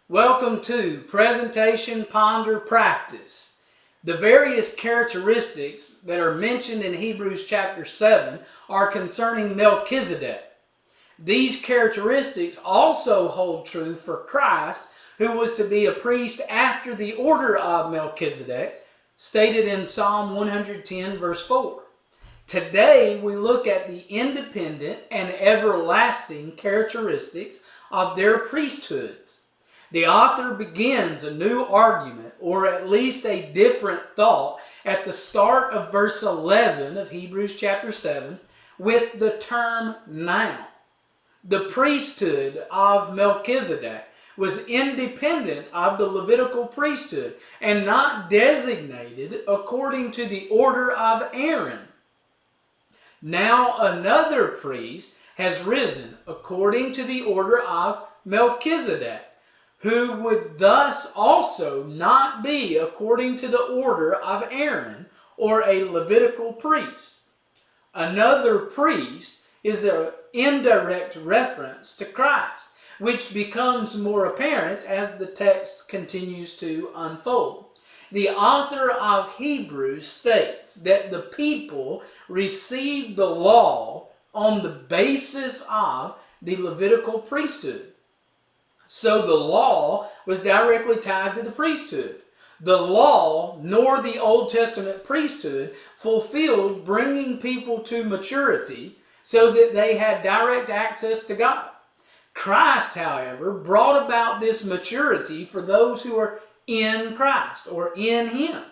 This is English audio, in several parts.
Welcome to Presentation, Ponder, Practice. The various characteristics that are mentioned in Hebrews chapter 7 are concerning Melchizedek. These characteristics also hold true for Christ, who was to be a priest after the order of Melchizedek, stated in Psalm 110 verse 4. Today we look at the independent and everlasting characteristics of their priesthoods. The author begins a new argument, or at least a different thought, at the start of verse 11 of Hebrews chapter 7 with the term now. The priesthood of Melchizedek was independent of the Levitical priesthood and not designated according to the order of Aaron. Now another priest has risen according to the order of Melchizedek, who would thus also not be according to the order of Aaron or a Levitical priest. Another priest is an indirect reference to Christ, which becomes more apparent as the text continues to unfold. The author of Hebrews states that the people received the law on the basis of the Levitical priesthood. So the law was directly tied to the priesthood. The law, nor the Old Testament priesthood, fulfilled bringing people to maturity so that they had direct access to God. Christ, however, brought about this maturity for those who are in Christ or in Him.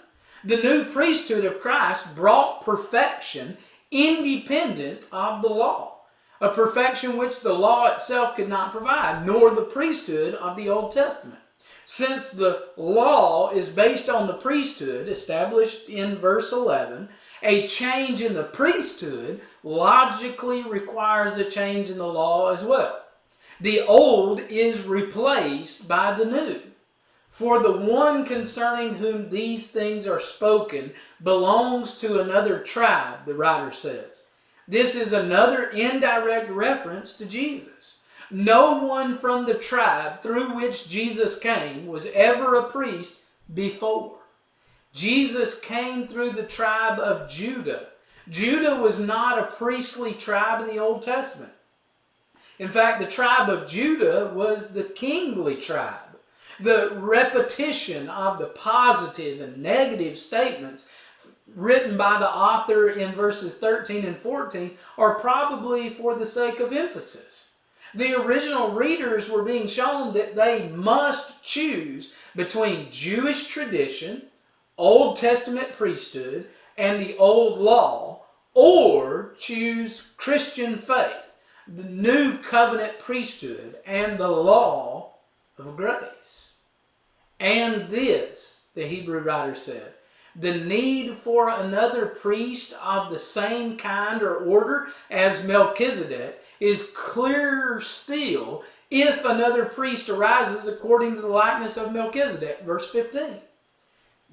The new priesthood of Christ brought perfection independent of the law. A perfection which the law itself could not provide, nor the priesthood of the Old Testament. Since the law is based on the priesthood established in verse 11, a change in the priesthood logically requires a change in the law as well. The old is replaced by the new. For the one concerning whom these things are spoken belongs to another tribe, the writer says. This is another indirect reference to Jesus. No one from the tribe through which Jesus came was ever a priest before. Jesus came through the tribe of Judah. Judah was not a priestly tribe in the Old Testament. In fact, the tribe of Judah was the kingly tribe. The repetition of the positive and negative statements written by the author in verses 13 and 14 are probably for the sake of emphasis. The original readers were being shown that they must choose between Jewish tradition, Old Testament priesthood, and the old law, or choose Christian faith, the new covenant priesthood, and the law of grace. And this, the Hebrew writer said, the need for another priest of the same kind or order as Melchizedek is clearer still if another priest arises according to the likeness of Melchizedek. Verse 15.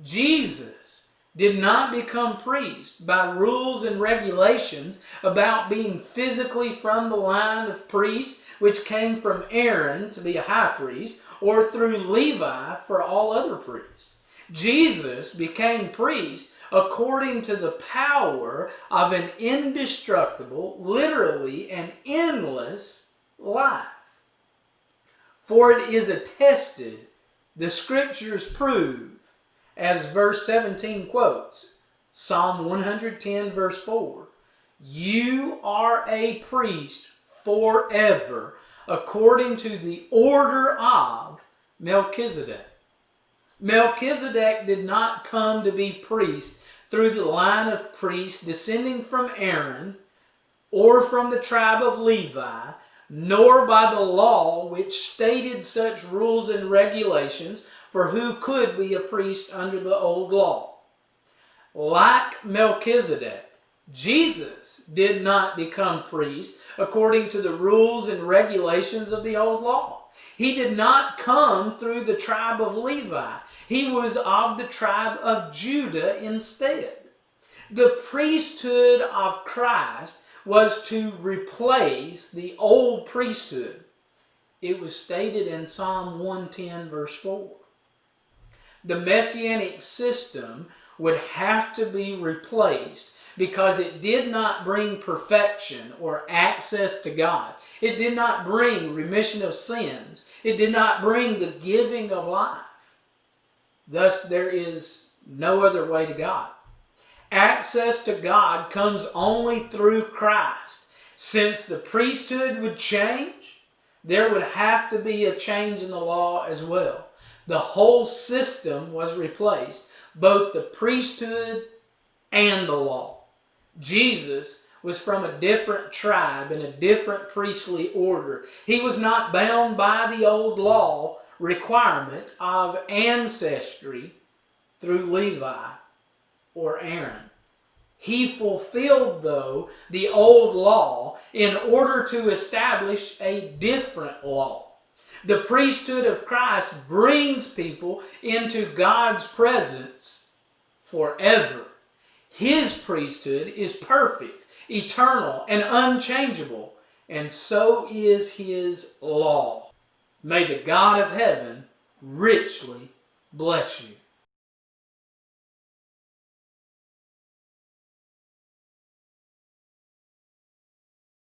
Jesus did not become priest by rules and regulations about being physically from the line of priests, which came from Aaron to be a high priest, or through Levi for all other priests. Jesus became priest according to the power of an indestructible, literally an endless life. For it is attested, the Scriptures prove, as verse 17 quotes, Psalm 110 verse 4, you are a priest forever, according to the order of Melchizedek. Melchizedek did not come to be priest through the line of priests descending from Aaron or from the tribe of Levi, nor by the law which stated such rules and regulations for who could be a priest under the old law. Like Melchizedek, Jesus did not become priest according to the rules and regulations of the old law. He did not come through the tribe of Levi. He was of the tribe of Judah instead. The priesthood of Christ was to replace the old priesthood. It was stated in Psalm 110 verse 4. The Messianic system would have to be replaced because it did not bring perfection or access to God. It did not bring remission of sins. It did not bring the giving of life. Thus, there is no other way to God. Access to God comes only through Christ. Since the priesthood would change, there would have to be a change in the law as well. The whole system was replaced, both the priesthood and the law. Jesus was from a different tribe and a different priestly order. He was not bound by the old law requirement of ancestry through Levi or Aaron. He fulfilled, though, the old law in order to establish a different law. The priesthood of Christ brings people into God's presence forever. His priesthood is perfect, eternal, and unchangeable, and so is His law. May the God of heaven richly bless you.